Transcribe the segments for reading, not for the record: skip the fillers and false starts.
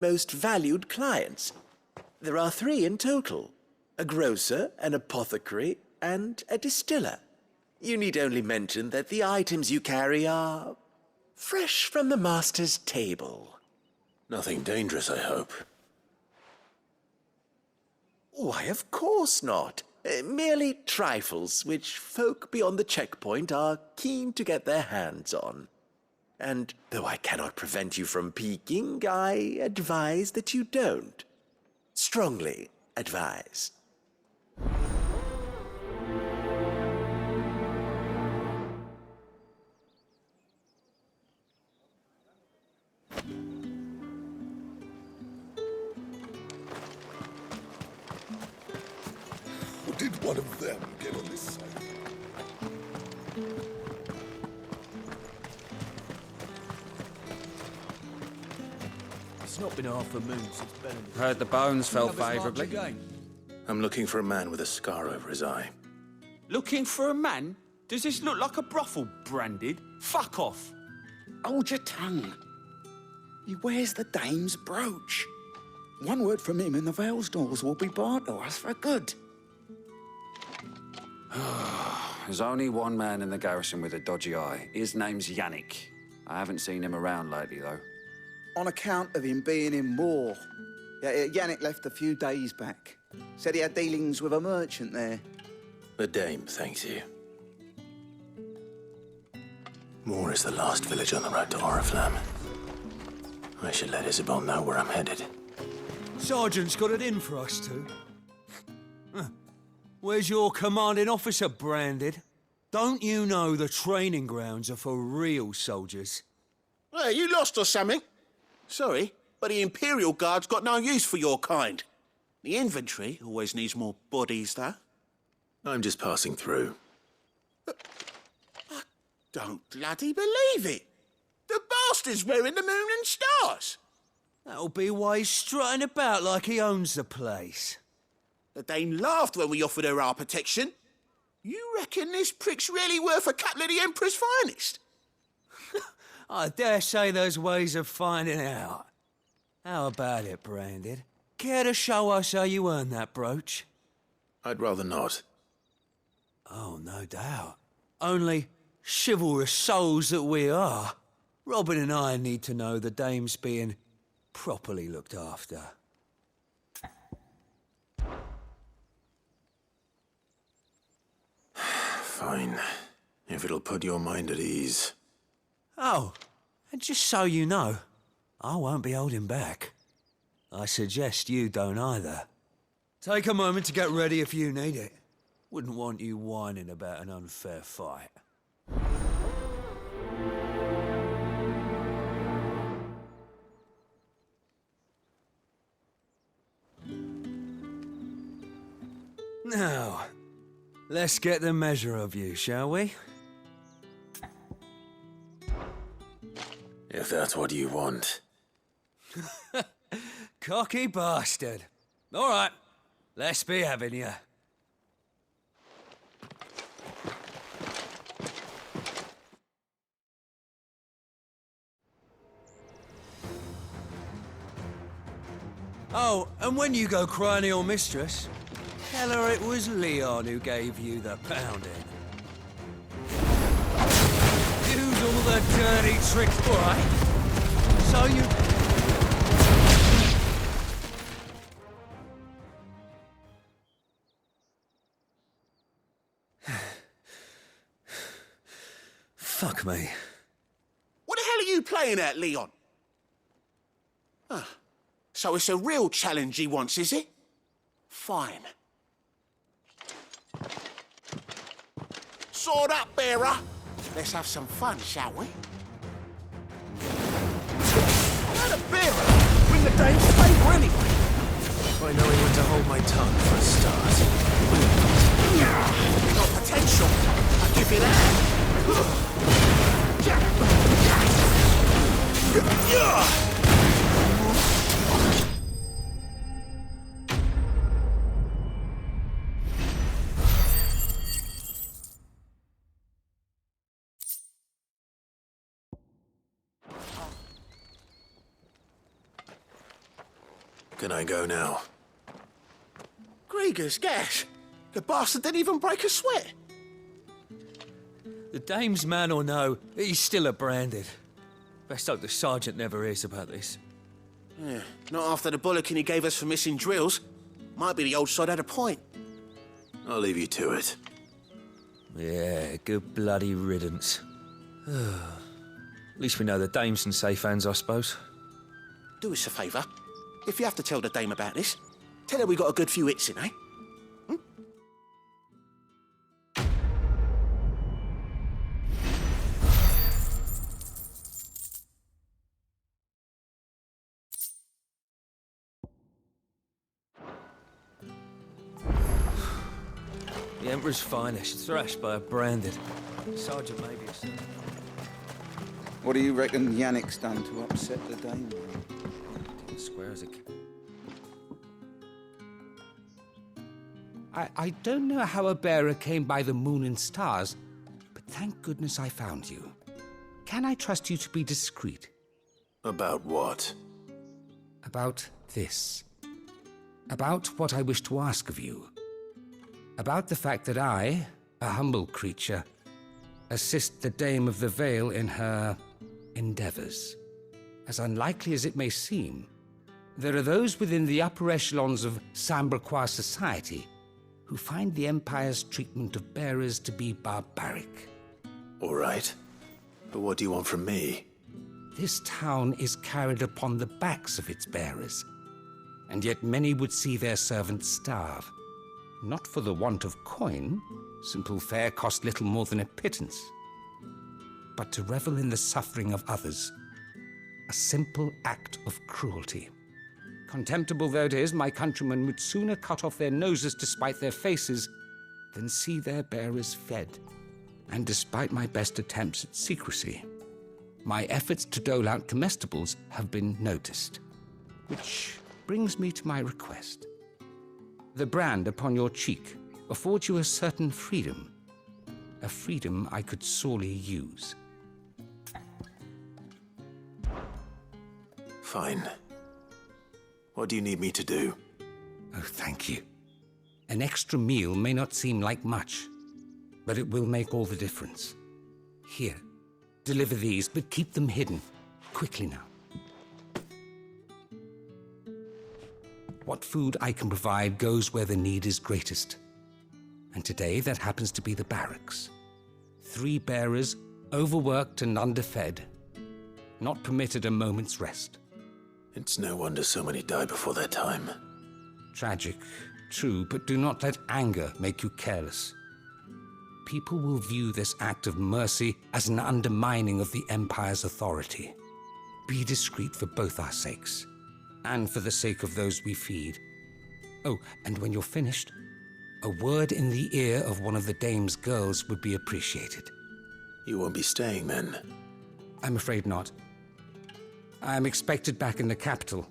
most valued clients. There are 3 in total: a grocer, an apothecary, and a distiller. You need only mention that the items you carry are fresh from the master's table. Nothing dangerous, I hope. Why, of course not. Merely trifles which folk beyond the checkpoint are keen to get their hands on. And though I cannot prevent you from peeking, I advise that you don't. Strongly advise. Did one of them get on this side? It's not been half a moon since Ben and Heard the bones fell favourably. I'm looking for a man with a scar over his eye. Looking for a man? Does this look like a brothel, Branded? Fuck off. Hold your tongue. He wears the dame's brooch. One word from him and the Vale's doors will be barred to us for good. There's only one man in the garrison with a dodgy eye. His name's Yannick. I haven't seen him around lately, though. On account of him being in war. Yannick left a few days back. Said he had dealings with a merchant there. The dame thanks you. Moor is the last village on the road to Oriflamme. I should let Isabel know where I'm headed. Sergeant's got it in for us two. Where's your commanding officer, Branded? Don't you know the training grounds are for real soldiers? Hey, you lost or something? Sorry, but the Imperial Guard's got no use for your kind. The infantry always needs more bodies, though. I'm just passing through. I don't bloody believe it. The bastard's wearing the moon and stars. That'll be why he's strutting about like he owns the place. The Dane laughed when we offered her our protection. You reckon this prick's really worth a couple of the Emperor's finest? I dare say there's ways of finding out. How about it, Branded? Care to show us how you earned that brooch? I'd rather not. Oh, no doubt. Only chivalrous souls that we are, Robin and I need to know the dame's being properly looked after. Fine. If it'll put your mind at ease. Oh, and just so you know, I won't be holding back. I suggest you don't either. Take a moment to get ready if you need it. Wouldn't want you whining about an unfair fight. Now, let's get the measure of you, shall we? If that's what you want. Cocky bastard. All right, let's be having you. Oh, and when you go crying to your mistress, tell her it was Leon who gave you the pounding. Use all the dirty tricks, all right? So you... Fuck me. What the hell are you playing at, Leon? Ah, so it's a real challenge he wants, is it? Fine. Sword up, bearer. Let's have some fun, shall we? Not a bearer. Win the dame's favour anyway. By knowing when to hold my tongue for a start. Got potential. I'll give you that. Can I go now? Grieger's gas. The bastard didn't even break a sweat. The dame's man or no, he's still a branded. Best hope the sergeant never hears about this. Yeah, not after the bollocking he gave us for missing drills. Might be the old sod had a point. I'll leave you to it. Yeah, good bloody riddance. At least we know the dame's in safe hands, I suppose. Do us a favour. If you have to tell the dame about this, tell her we got a good few hits in, eh? The Emperor's finest, thrashed by a branded. Sergeant maybe a son. What do you reckon Yannick's done to upset the dame? Square as a... I don't know how a bearer came by the moon and stars, but thank goodness I found you. Can I trust you to be discreet? About what? About this. About what I wish to ask of you. About the fact that I, a humble creature, assist the Dame of the Vale in her endeavors. As unlikely as it may seem, there are those within the upper echelons of Samberquois society who find the Empire's treatment of bearers to be barbaric. All right. But what do you want from me? This town is carried upon the backs of its bearers, and yet many would see their servants starve. Not for the want of coin, simple fare cost little more than a pittance, but to revel in the suffering of others, a simple act of cruelty. Contemptible though it is, my countrymen would sooner cut off their noses to spite their faces than see their bearers fed. And despite my best attempts at secrecy, my efforts to dole out comestibles have been noticed. Which brings me to my request. The brand upon your cheek affords you a certain freedom, a freedom I could sorely use. Fine. What do you need me to do? Oh, thank you. An extra meal may not seem like much, but it will make all the difference. Here, deliver these, but keep them hidden. Quickly now. What food I can provide goes where the need is greatest. And today, that happens to be the barracks. 3 bearers, overworked and underfed, not permitted a moment's rest. It's no wonder so many die before their time. Tragic, true, but do not let anger make you careless. People will view this act of mercy as an undermining of the Empire's authority. Be discreet for both our sakes, and for the sake of those we feed. Oh, and when you're finished, a word in the ear of one of the dame's girls would be appreciated. You won't be staying then? I'm afraid not. I'm expected back in the capital,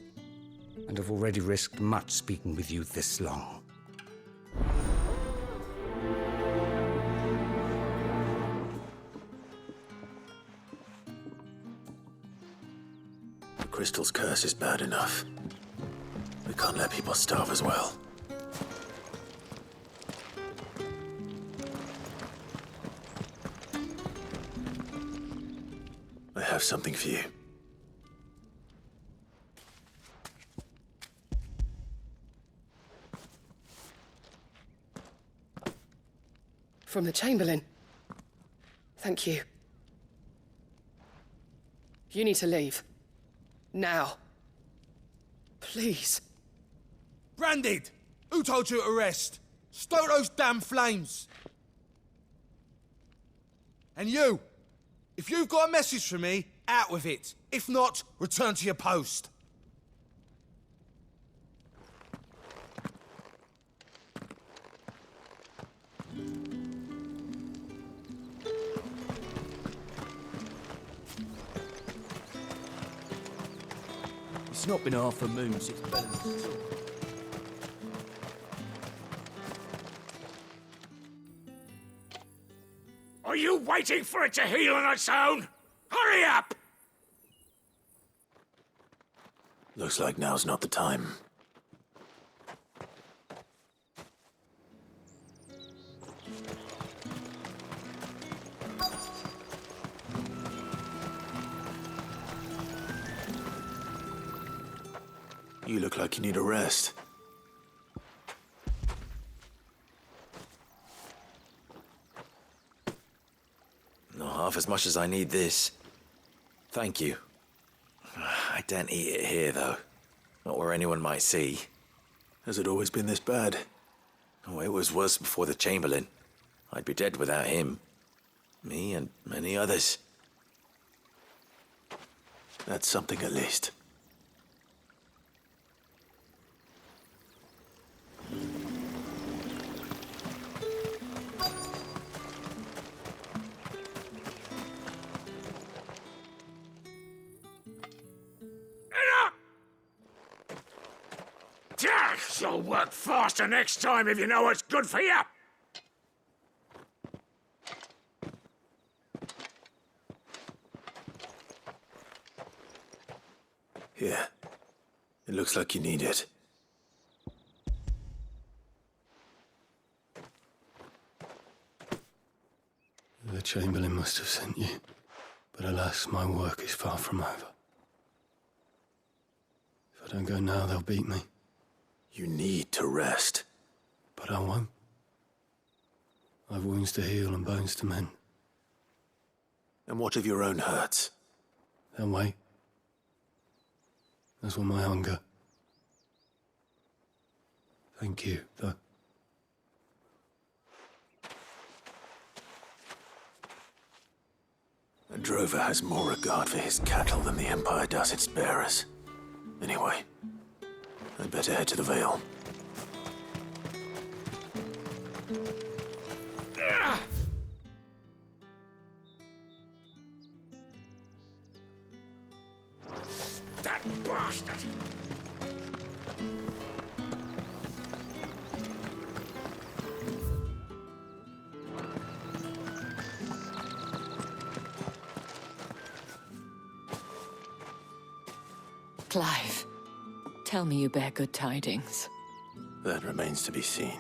and have already risked much speaking with you this long. The crystal's curse is bad enough. We can't let people starve as well. I have something for you. From the Chamberlain. Thank you. You need to leave. Now. Please. Branded! Who told you to rest? Stoke those damn flames! And you! If you've got a message for me, out with it. If not, return to your post. It's not been half a moon since Bellen's. Are you waiting for it to heal on its own? Hurry up! Looks like now's not the time. You look like you need a rest. Not half as much as I need this. Thank you. I daren't eat it here, though. Not where anyone might see. Has it always been this bad? Oh, it was worse before the Chamberlain. I'd be dead without him. Me and many others. That's something at least. You'll work faster next time if you know what's good for you. Here. It looks like you need it. The Chamberlain must have sent you. But alas, my work is far from over. If I don't go now, they'll beat me. You need to rest. But I won't. I've wounds to heal and bones to mend. And what of your own hurts? They'll wait. As will my hunger. Thank you, though. A drover has more regard for his cattle than the Empire does its bearers. Anyway, I'd better head to the Vale. That bastard! Clive, tell me you bear good tidings. That remains to be seen.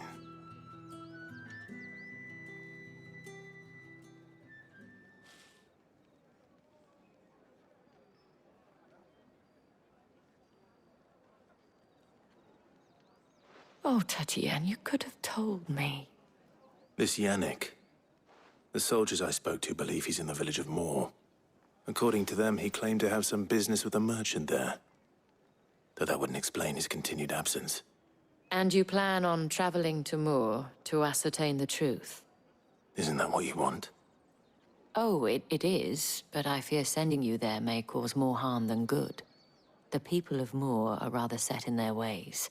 Oh, Tatiana, you could have told me. This Yannick. The soldiers I spoke to believe he's in the village of Moor. According to them, he claimed to have some business with a merchant there. Though that wouldn't explain his continued absence. And you plan on traveling to Moor to ascertain the truth? Isn't that what you want? Oh, it is, but I fear sending you there may cause more harm than good. The people of Moor are rather set in their ways.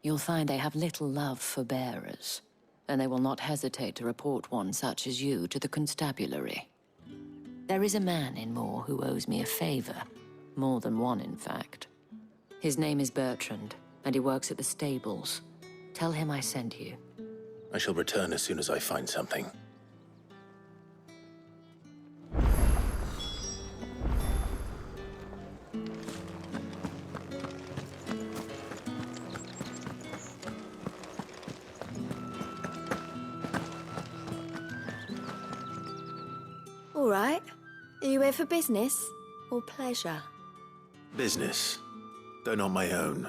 You'll find they have little love for bearers, and they will not hesitate to report one such as you to the constabulary. There is a man in Moor who owes me a favor. More than one, in fact. His name is Bertrand, and he works at the stables. Tell him I sent you. I shall return as soon as I find something. All right. Are you here for business or pleasure? Business, though not my own.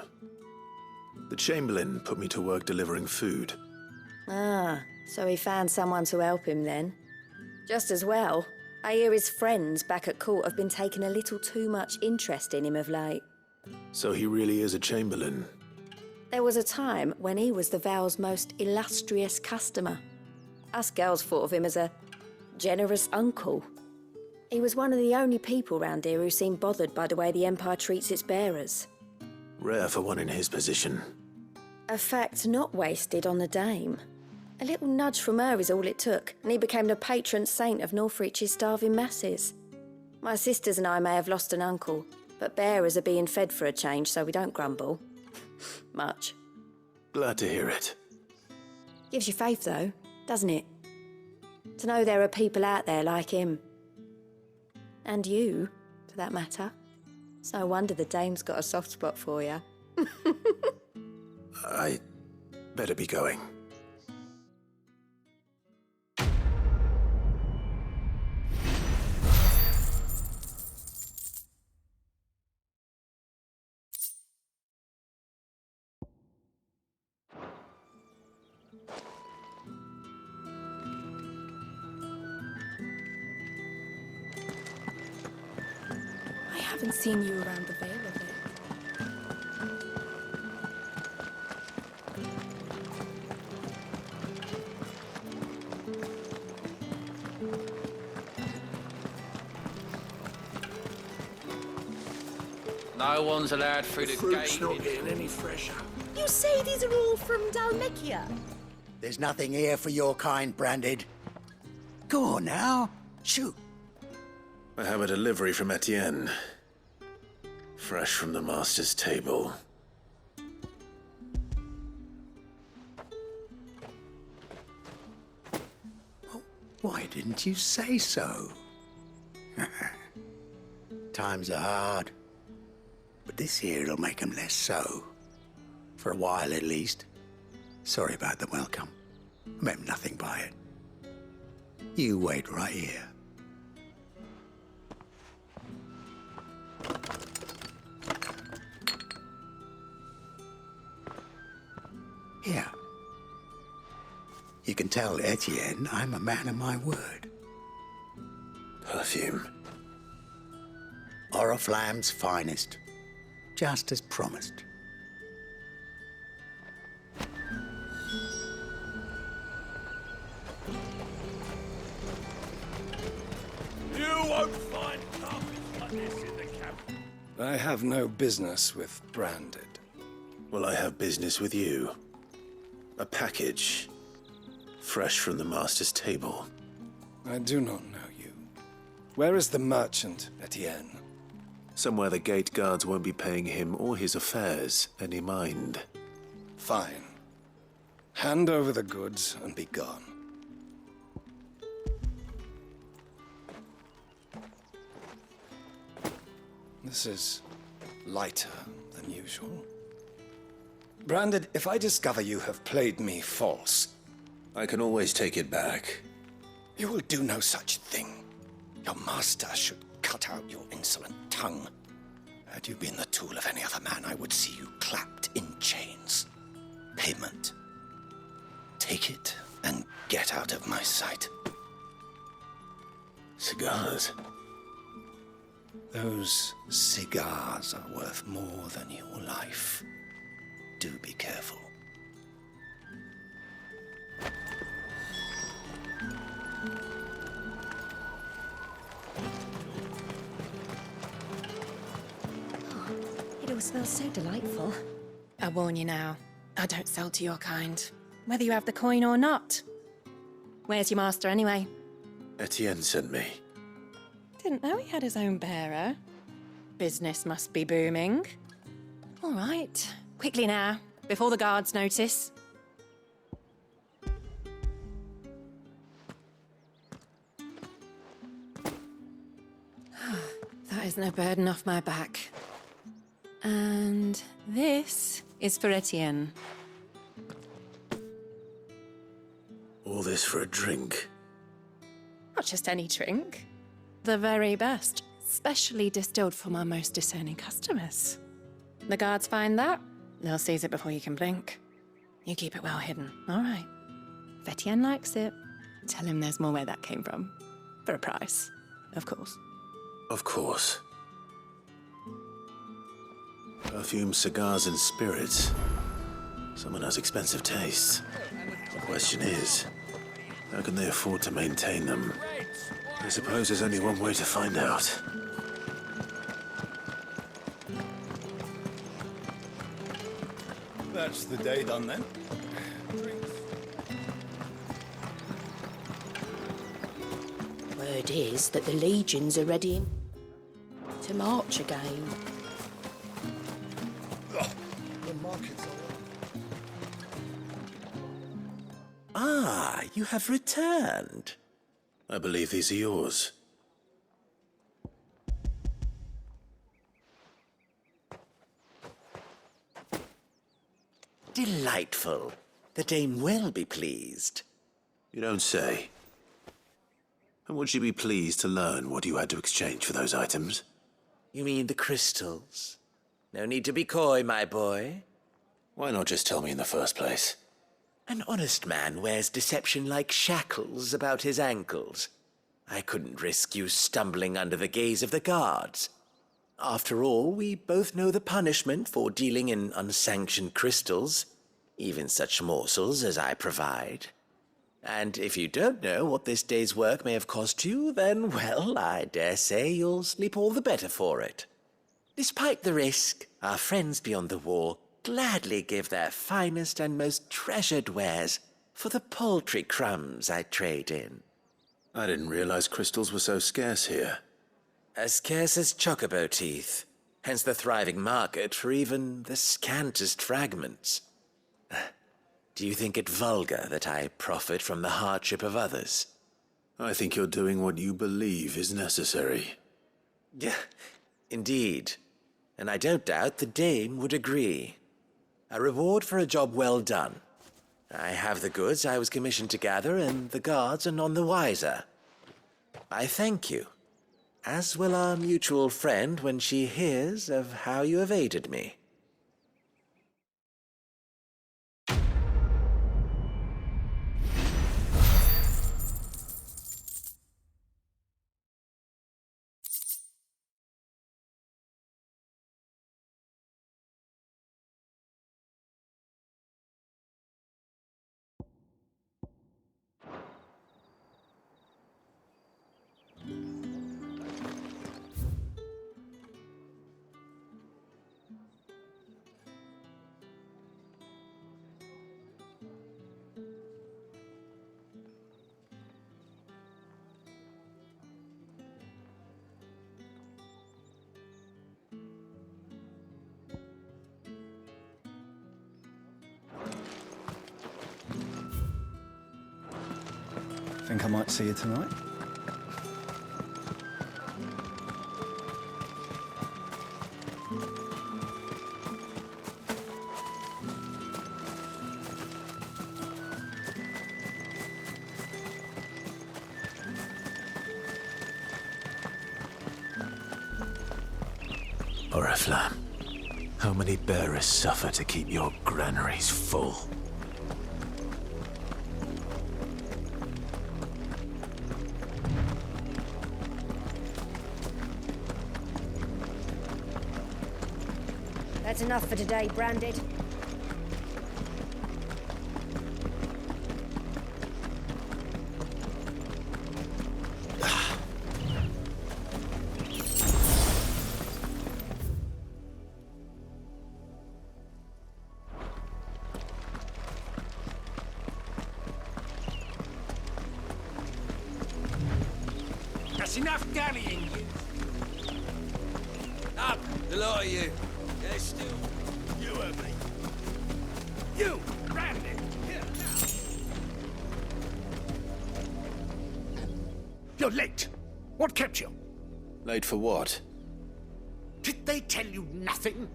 The Chamberlain put me to work delivering food. Ah, so he found someone to help him then. Just as well. I hear his friends back at court have been taking a little too much interest in him of late. So he really is a Chamberlain. There was a time when he was the Vale's most illustrious customer. Us girls thought of him as a generous uncle. He was one of the only people round here who seemed bothered by the way the Empire treats its bearers. Rare for one in his position. A fact not wasted on the dame. A little nudge from her is all it took, and he became the patron saint of Northreach's starving masses. My sisters and I may have lost an uncle, but bearers are being fed for a change, so we don't grumble. Much. Glad to hear it. Gives you faith, though, doesn't it? To know there are people out there like him. And you, for that matter. It's no wonder the dame's got a soft spot for you. I better be going. haven't seen you around the Vale of it. No one's allowed through the Fruit's gate. not getting any fresher. You say these are all from Dalmekia? There's nothing here for your kind, Branded. Go on now. Shoot. I have a delivery from Etienne. Fresh from the master's table. Why didn't you say so? Times are hard. But this here'll make 'em less so. For a while, at least. Sorry about the welcome. I meant nothing by it. You wait right here. Here. You can tell Etienne I'm a man of my word. Perfume. Oriflamme's finest. Just as promised. You won't find carpets like this in the camp. I have no business with Branded. Well, I have business with you. A package. Fresh from the master's table. I do not know you. Where is the merchant, Etienne? Somewhere the gate guards won't be paying him or his affairs any mind. Fine. Hand over the goods and be gone. This is lighter than usual. Branded, if I discover you have played me false... I can always take it back. You will do no such thing. Your master should cut out your insolent tongue. Had you been the tool of any other man, I would see you clapped in chains. Payment. Take it and get out of my sight. Cigars. Those cigars are worth more than your life. Do be careful. It all smells so delightful. I warn you now, I don't sell to your kind, whether you have the coin or not. Where's your master anyway? Etienne sent me. Didn't know he had his own bearer. Business must be booming. All right, quickly now, before the guards notice. That is no burden off my back. And this is for Etienne. All this for a drink. Not just any drink. The very best, specially distilled for my most discerning customers. The guards find that, they'll seize it before you can blink. You keep it well hidden, all right? If Etienne likes it, tell him there's more where that came from. For a price, of course. Of course. Perfume, cigars, and spirits. Someone has expensive tastes. The question is, how can they afford to maintain them? I suppose there's only one way to find out. That's the day done then. Word is that the legions are ready to march again. The markets are... Ah, you have returned. I believe these are yours. Delightful. The dame will be pleased. You don't say. And would she be pleased to learn what you had to exchange for those items? You mean the crystals? No need to be coy, my boy. Why not just tell me in the first place? An honest man wears deception like shackles about his ankles. I couldn't risk you stumbling under the gaze of the guards. After all, we both know the punishment for dealing in unsanctioned crystals, even such morsels as I provide. And if you don't know what this day's work may have cost you, then, well, I dare say you'll sleep all the better for it. Despite the risk, our friends beyond the wall gladly give their finest and most treasured wares for the paltry crumbs I trade in. I didn't realize crystals were so scarce here. As scarce as chocobo teeth, hence the thriving market for even the scantest fragments. Do you think it vulgar that I profit from the hardship of others? I think you're doing what you believe is necessary. Yeah, indeed. And I don't doubt the dame would agree. A reward for a job well done. I have the goods I was commissioned to gather, and the guards are none the wiser. I thank you, as will our mutual friend when she hears of how you have aided me. Think I might see you tonight? Oriflamme, how many bearers suffer to keep your granaries full? That's enough for today, Branded. That's enough dallying, you. Up, the lot of you. They're still. You and me. You, Randy. Here, now. You're late. What kept you? Late for what? Did they tell you nothing?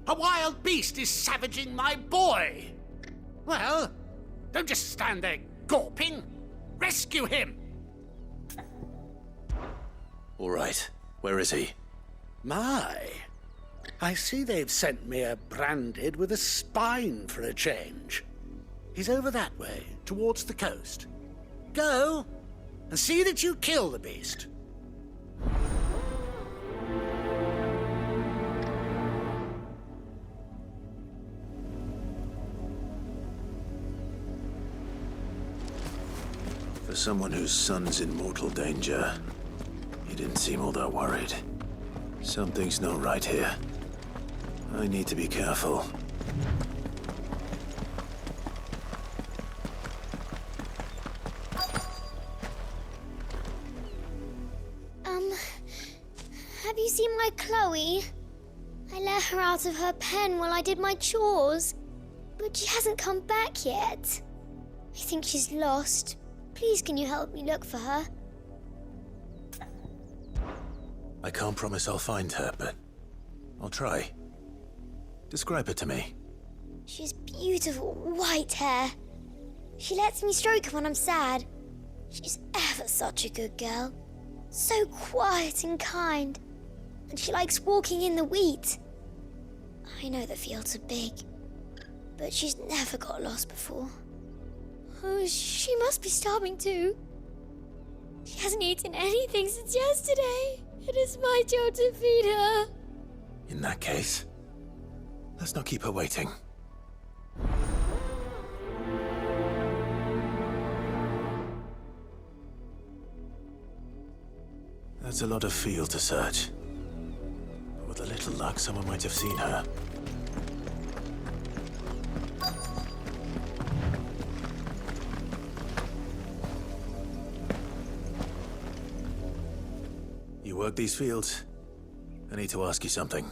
A wild beast is savaging my boy. Well, don't just stand there gawping. Rescue him. All right. Where is he? My. I see they've sent me a Branded with a spine for a change. He's over that way, towards the coast. Go, and see that you kill the beast. For someone whose son's in mortal danger, he didn't seem all that worried. Something's not right here. I need to be careful. Have you seen my Chloe? I let her out of her pen while I did my chores, but she hasn't come back yet. I think she's lost. Please, can you help me look for her? I can't promise I'll find her, but I'll try. Describe her to me. She's beautiful white hair. She lets me stroke her when I'm sad. She's ever such a good girl. So quiet and kind. And she likes walking in the wheat. I know the fields are big, but she's never got lost before. Oh, she must be starving too. She hasn't eaten anything since yesterday. It is my job to feed her. In that case, let's not keep her waiting. That's a lot of field to search. But with a little luck, someone might have seen her. You work these fields? I need to ask you something.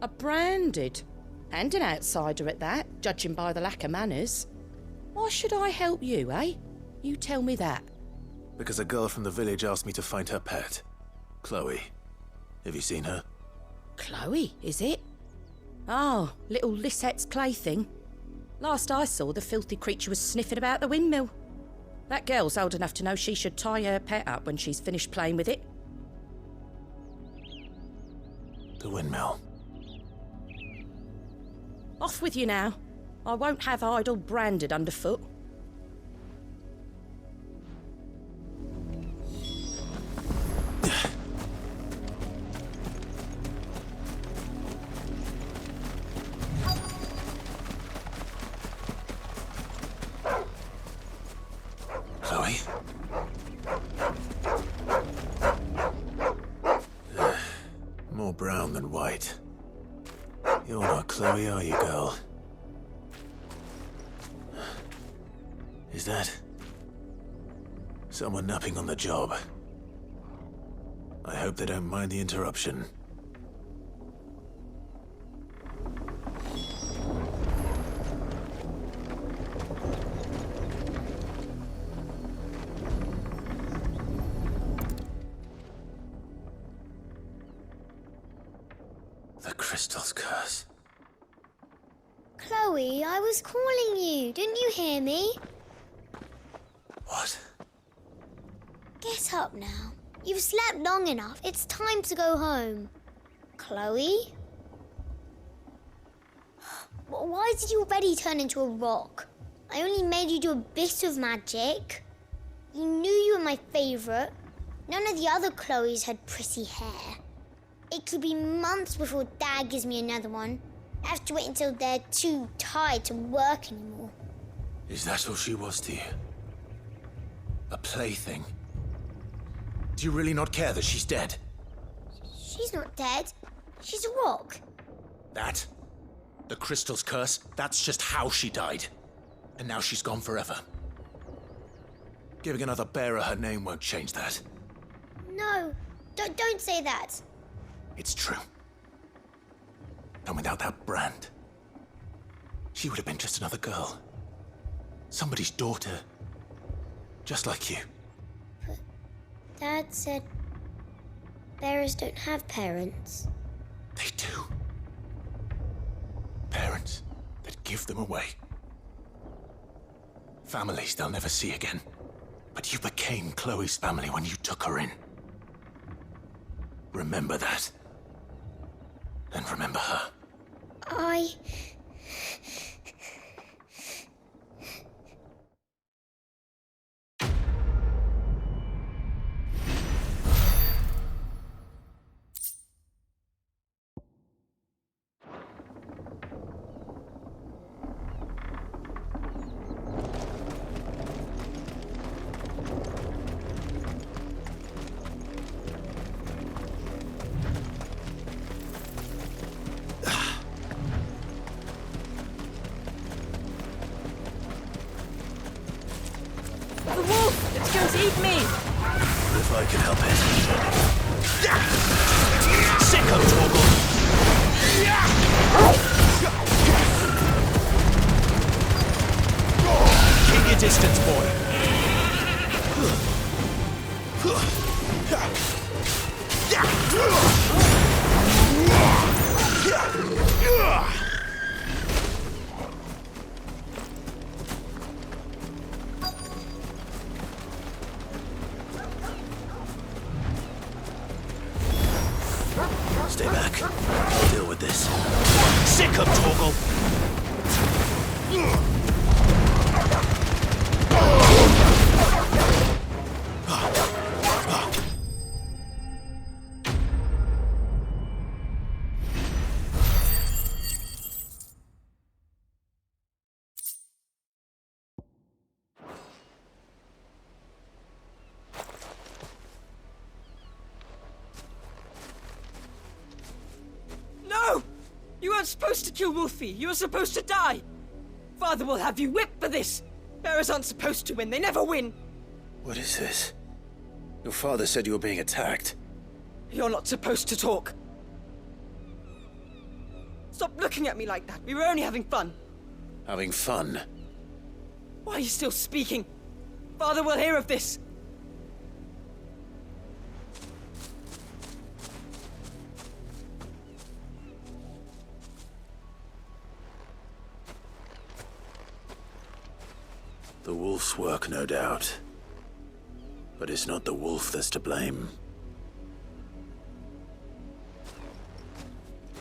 A branded. And an outsider at that, judging by the lack of manners. Why should I help you, eh? You tell me that. Because a girl from the village asked me to find her pet, Chloe. Have you seen her? Chloe, is it? Oh, little Lisette's plaything. Last I saw, the filthy creature was sniffing about the windmill. That girl's old enough to know she should tie her pet up when she's finished playing with it. The windmill. Off with you now. I won't have idle branded underfoot. Chloe? More brown than white. You're not Chloe, are you, girl? Is that someone napping on the job? I hope they don't mind the interruption. The crystal's curse. Chloe, I was calling you. Didn't you hear me? What? Get up now. You've slept long enough. It's time to go home. Chloe? Why did you already turn into a rock? I only made you do a bit of magic. You knew you were my favourite. None of the other Chloes had pretty hair. It could be months before Dad gives me another one. I have to wait until they're too tired to work anymore. Is that all she was to you? A plaything? Do you really not care that she's dead? She's not dead. She's a rock. That? The crystal's curse? That's just how she died. And now she's gone forever. Giving another bearer her name won't change that. No, don't say that. It's true. And without that brand, she would have been just another girl. Somebody's daughter. Just like you. But Dad said bearers don't have parents. They do. Parents that give them away. Families they'll never see again. But you became Chloe's family when you took her in. Remember that. And remember her. The wolf! It's going to eat me! If I can help it. Sicko, Torgal! Keep your distance, boy. Stay back. I'll deal with this. Sick of Torgal! supposed to kill Wolfie. You're supposed to die. Father will have you whipped for this. Bearers aren't supposed to win. They never win. What is this? Your father said you were being attacked. You're not supposed to talk. Stop looking at me like that. We were only having fun. Having fun? Why are you still speaking? Father will hear of this. The wolf's work, no doubt. But it's not the wolf that's to blame.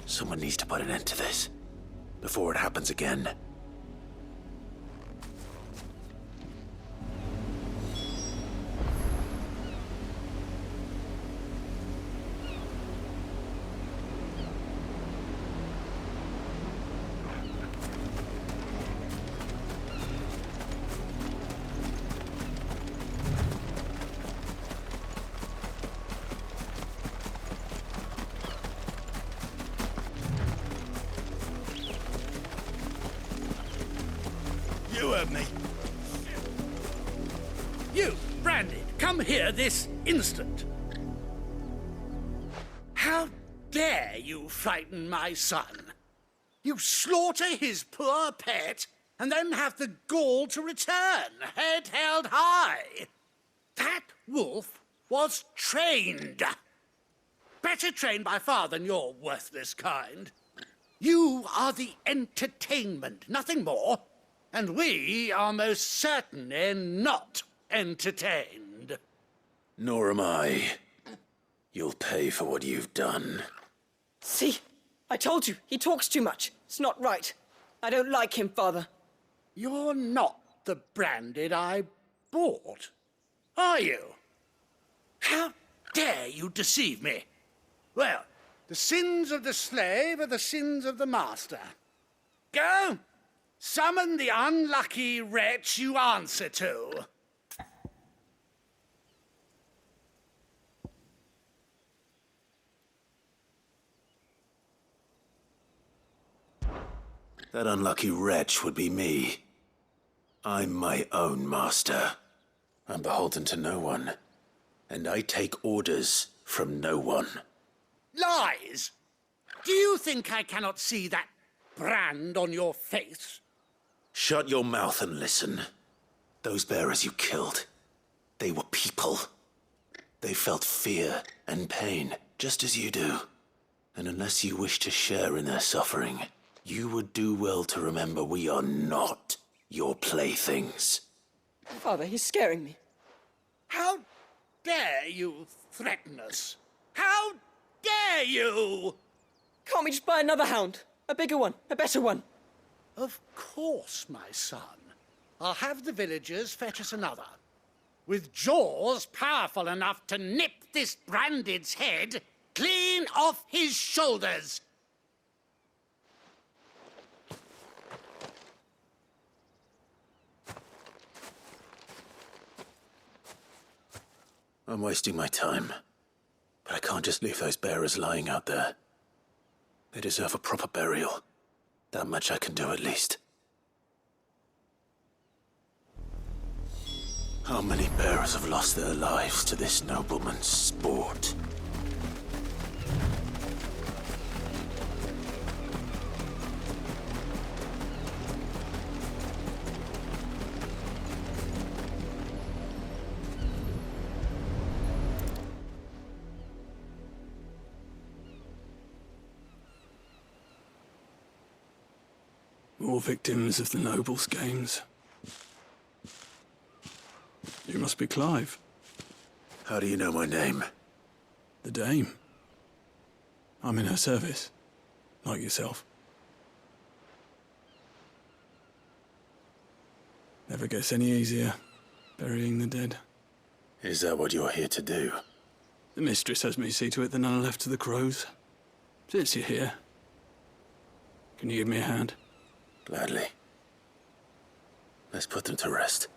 Someone needs to put an end to this, before it happens again. You heard me. You, Brandy, come here this instant. How dare you frighten my son? You slaughter his poor pet and then have the gall to return, head held high. That wolf was trained. Better trained by far than your worthless kind. You are the entertainment, nothing more. And we are most certainly not entertained. Nor am I. You'll pay for what you've done. See? I told you, he talks too much. It's not right. I don't like him, Father. You're not the Branded I bought, are you? How dare you deceive me? Well, the sins of the slave are the sins of the master. Go! Summon the unlucky wretch you answer to. That unlucky wretch would be me. I'm my own master. I'm beholden to no one. And I take orders from no one. Lies! Do you think I cannot see that brand on your face? Shut your mouth and listen. Those bearers you killed, they were people. They felt fear and pain, just as you do. And unless you wish to share in their suffering, you would do well to remember we are not your playthings. Father, he's scaring me. How dare you threaten us? How dare you? Can't we just buy another hound? A bigger one, a better one. Of course, my son. I'll have the villagers fetch us another. With jaws powerful enough to nip this Branded's head clean off his shoulders. I'm wasting my time. But I can't just leave those bearers lying out there. They deserve a proper burial. That much I can do at least. How many bearers have lost their lives to this nobleman's sport? More victims of the nobles' games. You must be Clive. How do you know my name? The Dame. I'm in her service, like yourself. Never gets any easier, burying the dead. Is that what you're here to do? The mistress has me see to it that none are left to the crows. Since you're here, can you give me a hand? Gladly. Let's put them to rest.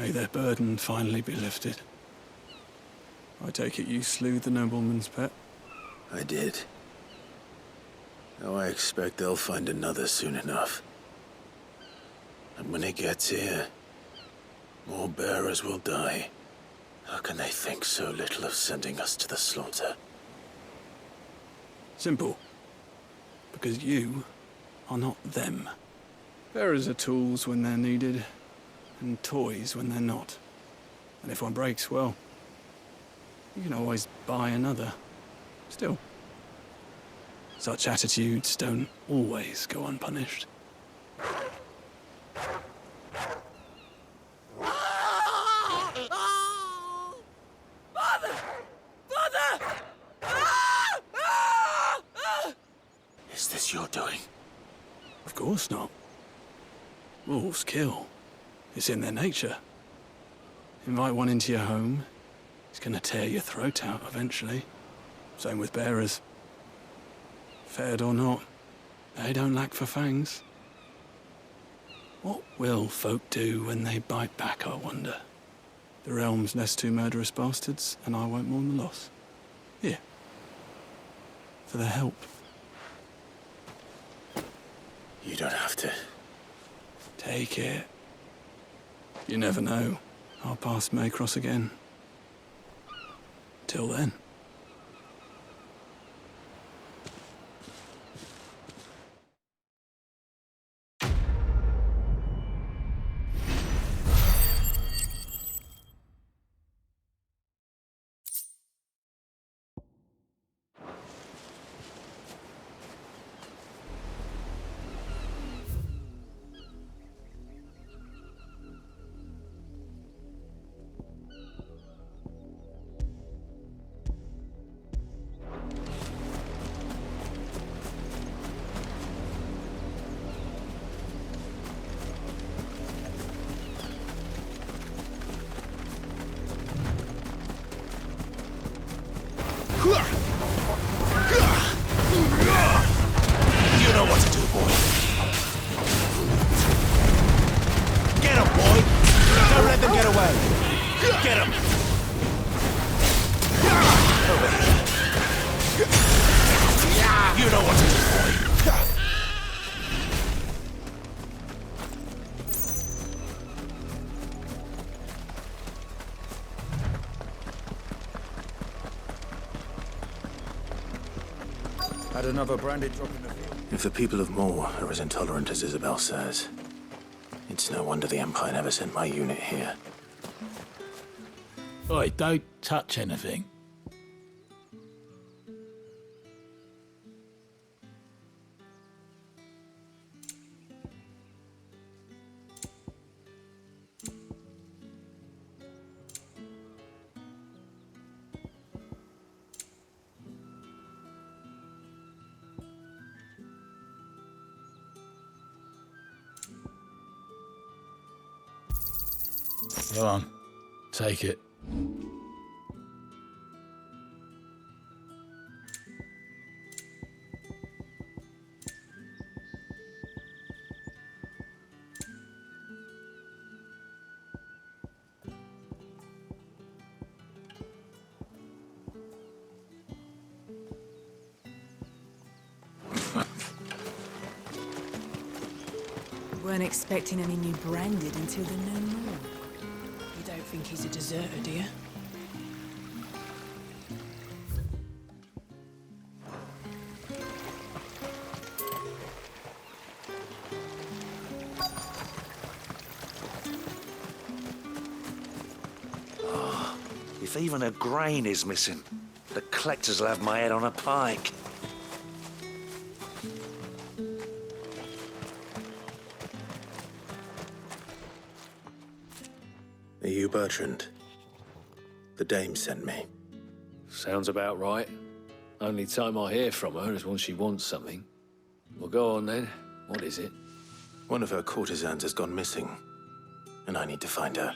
May their burden finally be lifted. I take it you slew the nobleman's pet? I did. Now I expect they'll find another soon enough. And when it gets here, more bearers will die. How can they think so little of sending us to the slaughter? Simple. Because you are not them. Bearers are tools when they're needed, and toys when they're not. And if one breaks, well, you can always buy another. Still, such attitudes don't always go unpunished. Father! Father! Is this your doing? Of course not. Wolves kill. It's in their nature. Invite one into your home, he's gonna tear your throat out eventually. Same with bearers. Fed or not, they don't lack for fangs. What will folk do when they bite back, I wonder? The realm's less two murderous bastards, and I won't mourn the loss. Here. For their help. You don't have to. Take it. You never know. Our paths may cross again. Till then. You know what to do, boy. Get him, boy! Don't let them get away! Get him! Over here. You know what to do, boy. Had another branded drop in the field. If the people of Moor are as intolerant as Isabel says, it's no wonder the Empire never sent my unit here. Oi, don't touch anything. Go on, take it. Weren't expecting any new branded until the no more. You don't think he's a deserter, do you? If even a grain is missing, the collectors will have my head on a pike. Are you Bertrand? The dame sent me. Sounds about right. Only time I hear from her is when she wants something. Well, go on then. What is it? One of her courtesans has gone missing, and I need to find her.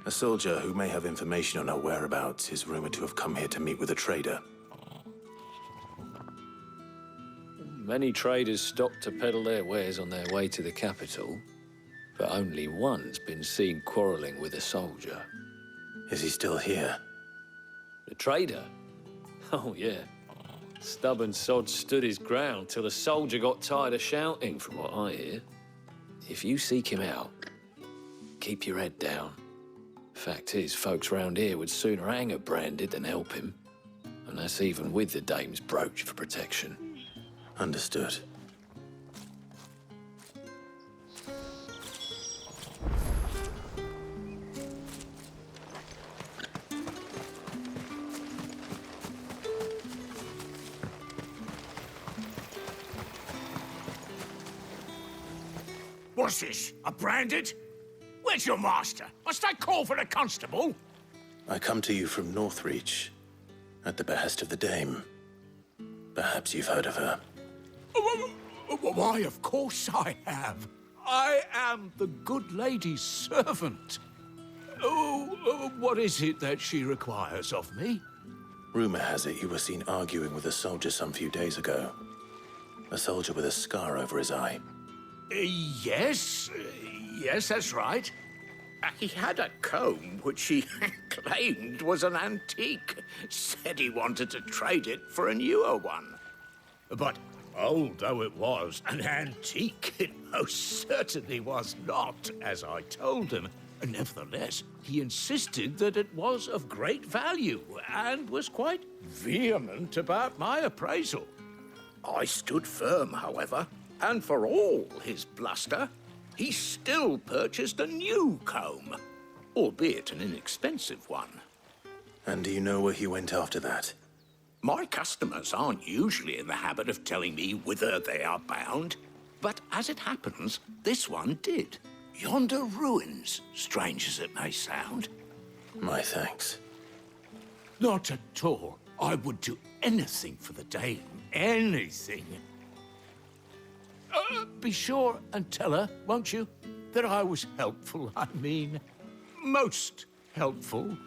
A soldier who may have information on her whereabouts is rumored to have come here to meet with a trader. Many traders stop to peddle their wares on their way to the capital. but only one's been seen quarrelling with a soldier. Is he still here? The trader? Oh, yeah. Stubborn sod stood his ground till the soldier got tired of shouting, from what I hear. If you seek him out, keep your head down. Fact is, folks round here would sooner hang a branded than help him. And that's even with the dame's brooch for protection. Understood. What's this? A branded? Where's your master? Must I call for a constable? I come to you from Northreach, at the behest of the dame. Perhaps you've heard of her. Why, of course I have. I am the good lady's servant. What is it that she requires of me? Rumor has it you were seen arguing with a soldier some few days ago. A soldier with a scar over his eye. Yes, that's right. He had a comb which he claimed was an antique. Said he wanted to trade it for a newer one. But old though it was, an antique it most certainly was not, as I told him. Nevertheless, he insisted that it was of great value and was quite vehement about my appraisal. I stood firm, however, and for all his bluster, he still purchased a new comb, albeit an inexpensive one. And do you know where he went after that? My customers aren't usually in the habit of telling me whither they are bound, but as it happens, this one did. Yonder ruins, strange as it may sound. My thanks. Not at all. I would do anything for the dame. Anything. Be sure and tell her, won't you, that I was helpful. I mean, most helpful.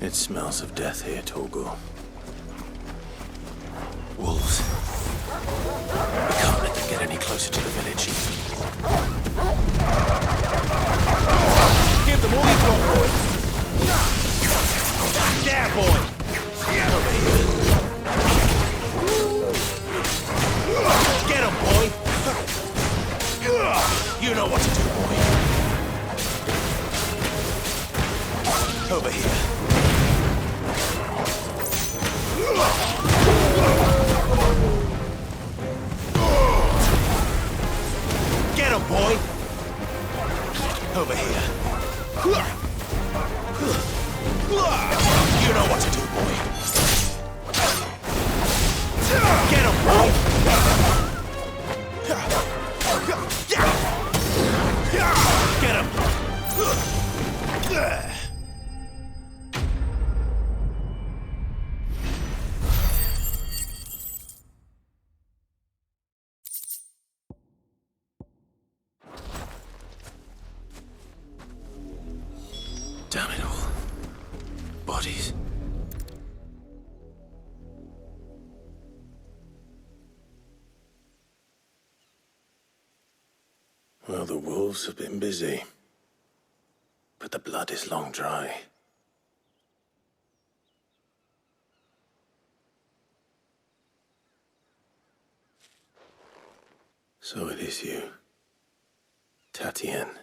It smells of death here, Torgor. Wolves. We can't let them get any closer to the village. Give them all you've got, boy. There, boy. Over here. Get him, boy. You know what to do, boy. Over here. Get him, boy! Over here. You know what to do, boy. Get him, boy! Get him! Damn it all. Bodies. Well, the wolves have been busy. But the blood is long dry. So it is you, Tatienne.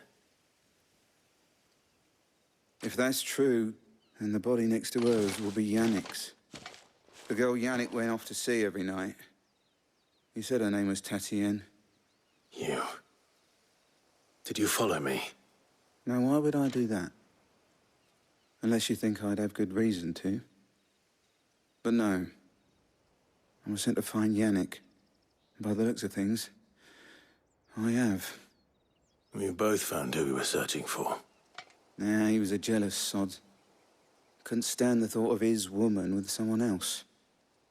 If that's true, then the body next to hers will be Yannick's. The girl Yannick went off to sea every night. He said her name was Tatienne. You. Did you follow me? Now, why would I do that? Unless you think I'd have good reason to. But no. I was sent to find Yannick. By the looks of things, I have. We both found who we were searching for. Nah, he was a jealous sod. Couldn't stand the thought of his woman with someone else.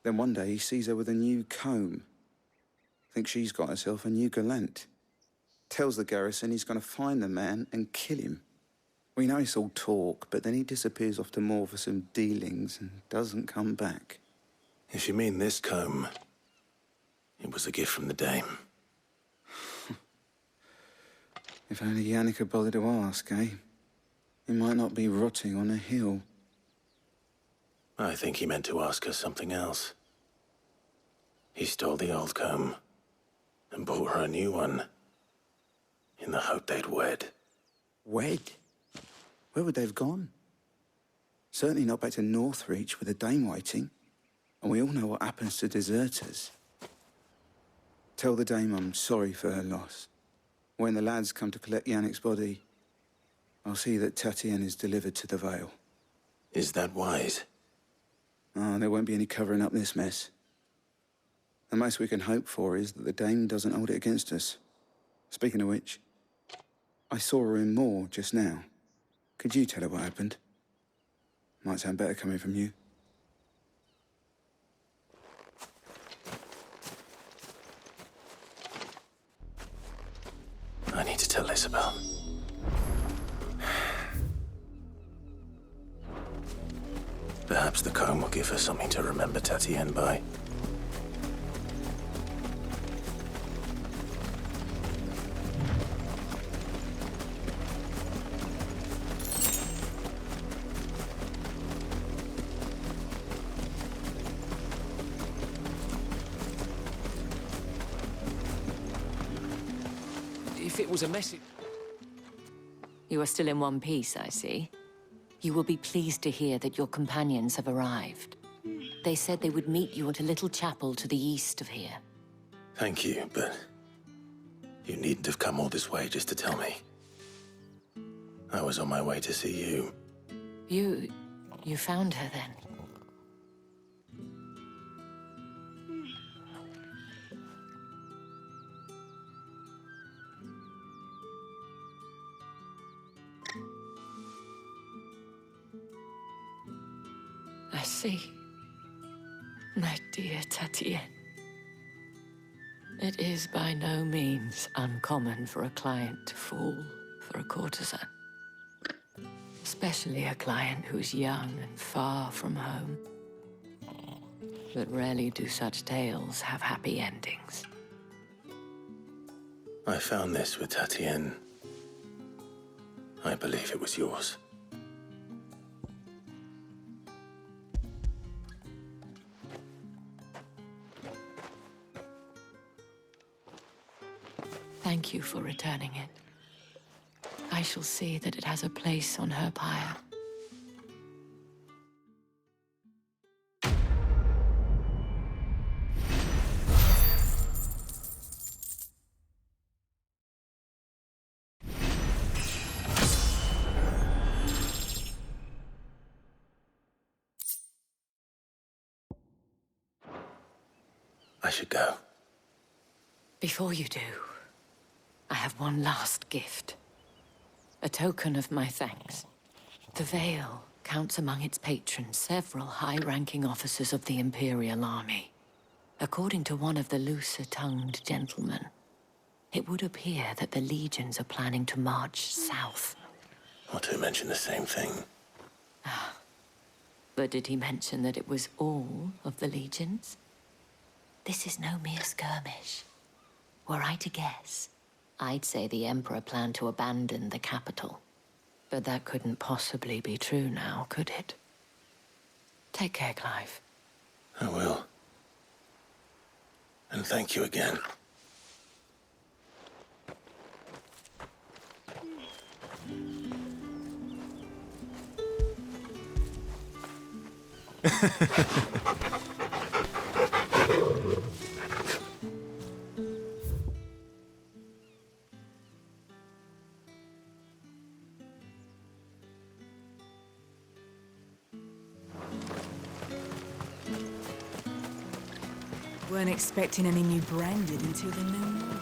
Then one day he sees her with a new comb. Thinks she's got herself a new gallant. Tells the garrison he's going to find the man and kill him. We know it's all talk, but then he disappears off to Moor for some dealings and doesn't come back. If you mean this comb, it was a gift from the dame. If only Yannick had bothered to ask, eh? He might not be rotting on a hill. I think he meant to ask her something else. He stole the old comb and bought her a new one in the hope they'd wed. Wed? Where would they have gone? Certainly not back to Northreach with a dame waiting. And we all know what happens to deserters. Tell the dame I'm sorry for her loss. When the lads come to collect Yannick's body, I'll see that Tatienne is delivered to the Vale. Is that wise? Oh, there won't be any covering up this mess. The most we can hope for is that the dame doesn't hold it against us. Speaking of which, I saw her in Moor just now. Could you tell her what happened? Might sound better coming from you. I need to tell Isabel. Perhaps the comb will give her something to remember Tatienne by. If it was a message... You are still in one piece, I see. You will be pleased to hear that your companions have arrived. They said they would meet you at a little chapel to the east of here. Thank you, but you needn't have come all this way just to tell me. I was on my way to see you. You found her then? I see. My dear Tatienne. It is by no means uncommon for a client to fall for a courtesan. Especially a client who's young and far from home. But rarely do such tales have happy endings. I found this with Tatienne. I believe it was yours. Thank you for returning it. I shall see that it has a place on her pyre. I should go. Before you do, I have one last gift. A token of my thanks. The Vale counts among its patrons several high-ranking officers of the Imperial Army. According to one of the looser-tongued gentlemen, it would appear that the legions are planning to march south. Not to mention the same thing. But did he mention that it was all of the legions? This is no mere skirmish. Were I to guess, I'd say the Emperor planned to abandon the capital. But that couldn't possibly be true now, could it? Take care, Clive. I will. And thank you again. Weren't expecting any new branded until the new moon.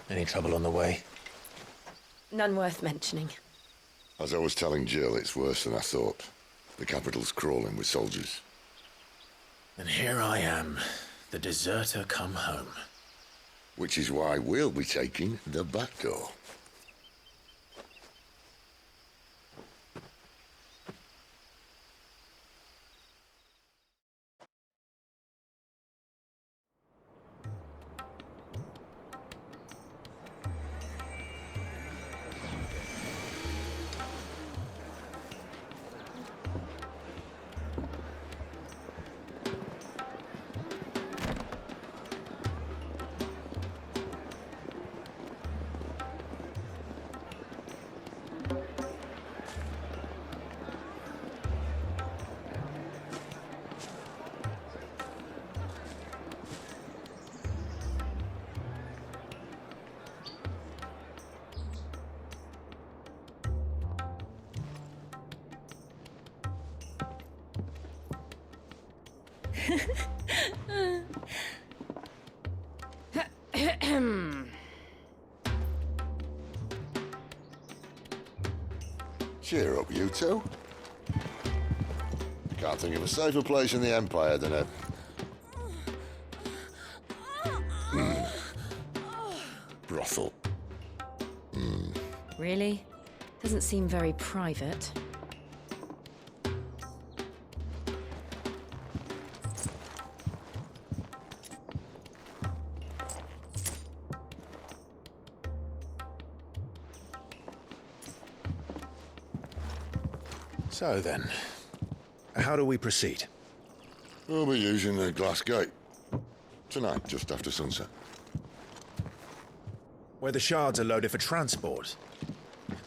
Any trouble on the way? None worth mentioning. As I was telling Jill, it's worse than I thought. The capital's crawling with soldiers. And here I am, the deserter come home. Which is why we'll be taking the back door. Cheer up, you two. Can't think of a safer place in the Empire than a... brothel. Really? Doesn't seem very private. So then, how do we proceed? We'll be using the glass gate. Tonight, just after sunset. Where the shards are loaded for transport.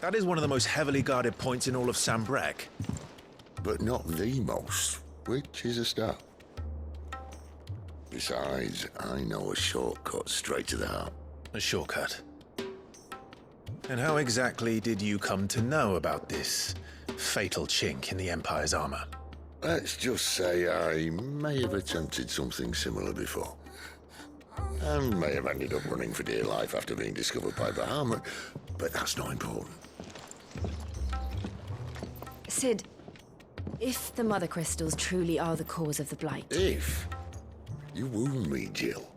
That is one of the most heavily guarded points in all of Sambrec. But not the most, which is a start. Besides, I know a shortcut straight to the heart. A shortcut? And how exactly did you come to know about this fatal chink in the Empire's armor? Let's just say I may have attempted something similar before. And may have ended up running for dear life after being discovered by Bahamut, but that's not important. Sid, if the Mother Crystals truly are the cause of the Blight... If? You wound me, Jill.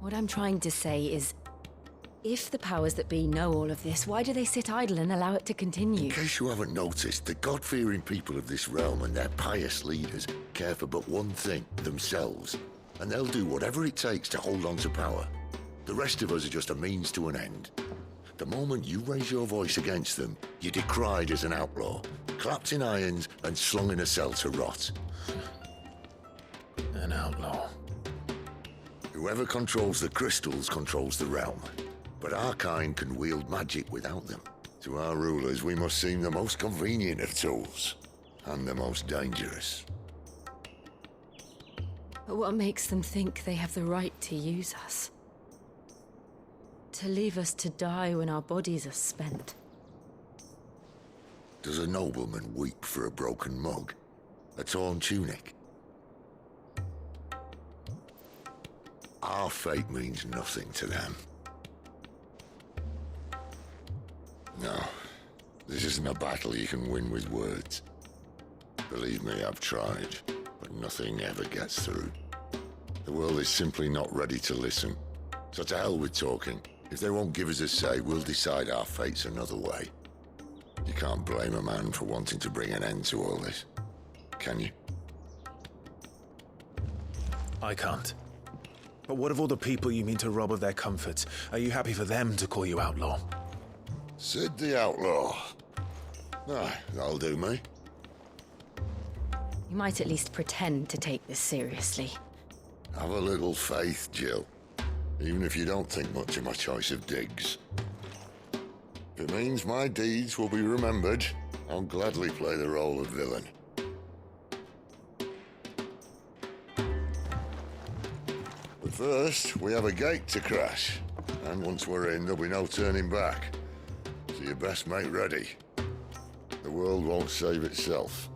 What I'm trying to say is, if the powers that be know all of this, why do they sit idle and allow it to continue? In case you haven't noticed, the God-fearing people of this realm and their pious leaders care for but one thing, themselves. And they'll do whatever it takes to hold on to power. The rest of us are just a means to an end. The moment you raise your voice against them, you're decried as an outlaw, clapped in irons and slung in a cell to rot. An outlaw. Whoever controls the crystals controls the realm. But our kind can wield magic without them. To our rulers, we must seem the most convenient of tools, and the most dangerous. But what makes them think they have the right to use us? To leave us to die when our bodies are spent? Does a nobleman weep for a broken mug? A torn tunic? Our fate means nothing to them. No, this isn't a battle you can win with words. Believe me, I've tried, but nothing ever gets through. The world is simply not ready to listen. So to hell with talking. If they won't give us a say, we'll decide our fates another way. You can't blame a man for wanting to bring an end to all this, can you? I can't. But what of all the people you mean to rob of their comforts? Are you happy for them to call you outlaw? Sid the Outlaw. Aye, that'll do me. You might at least pretend to take this seriously. Have a little faith, Jill. Even if you don't think much of my choice of digs. If it means my deeds will be remembered, I'll gladly play the role of villain. But first, we have a gate to crash. And once we're in, there'll be no turning back. So you best make ready. The world won't save itself.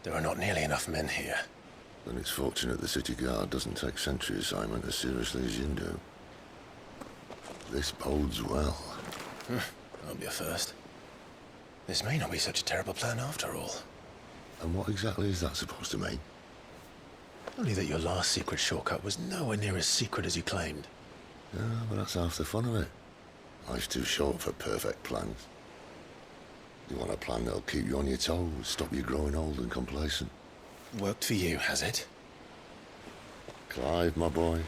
There are not nearly enough men here. Then it's fortunate the city guard doesn't take sentry assignment as seriously as you do. This bodes well. Won't be a first. This may not be such a terrible plan after all. And what exactly is that supposed to mean? Only that your last secret shortcut was nowhere near as secret as you claimed. Yeah, but that's half the fun of it. Life's too short for perfect plans. You want a plan that'll keep you on your toes, stop you growing old and complacent. Worked for you, has it? Clive, my boy,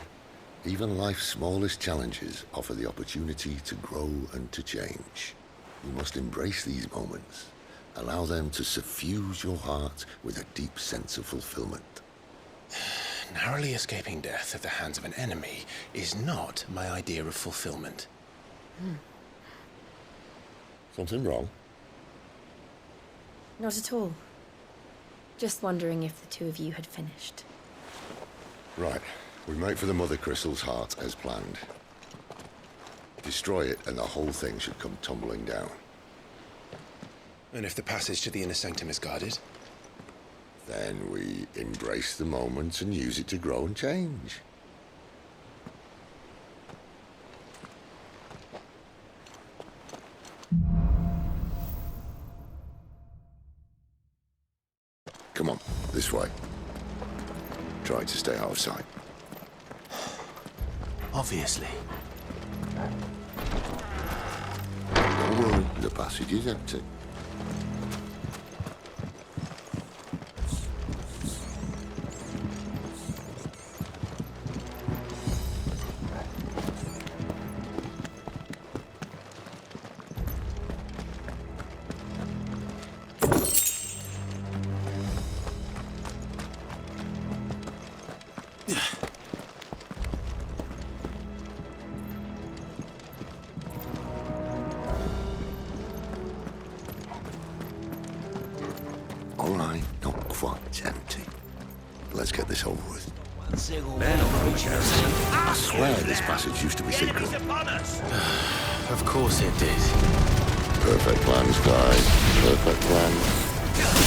even life's smallest challenges offer the opportunity to grow and to change. You must embrace these moments. Allow them to suffuse your heart with a deep sense of fulfillment. Narrowly escaping death at the hands of an enemy is not my idea of fulfillment. Something wrong? Not at all. Just wondering if the two of you had finished. Right. We make for the Mother Crystal's heart as planned. Destroy it and the whole thing should come tumbling down. And if the passage to the inner sanctum is guarded? Then we embrace the moment and use it to grow and change. Come on, this way. Try to stay out of sight. Obviously. Don't worry, the passage is empty. All right, not quite empty. Let's get this over with. I swear this passage used to be secret. Of course it did. Perfect plans, Clive. Perfect plans.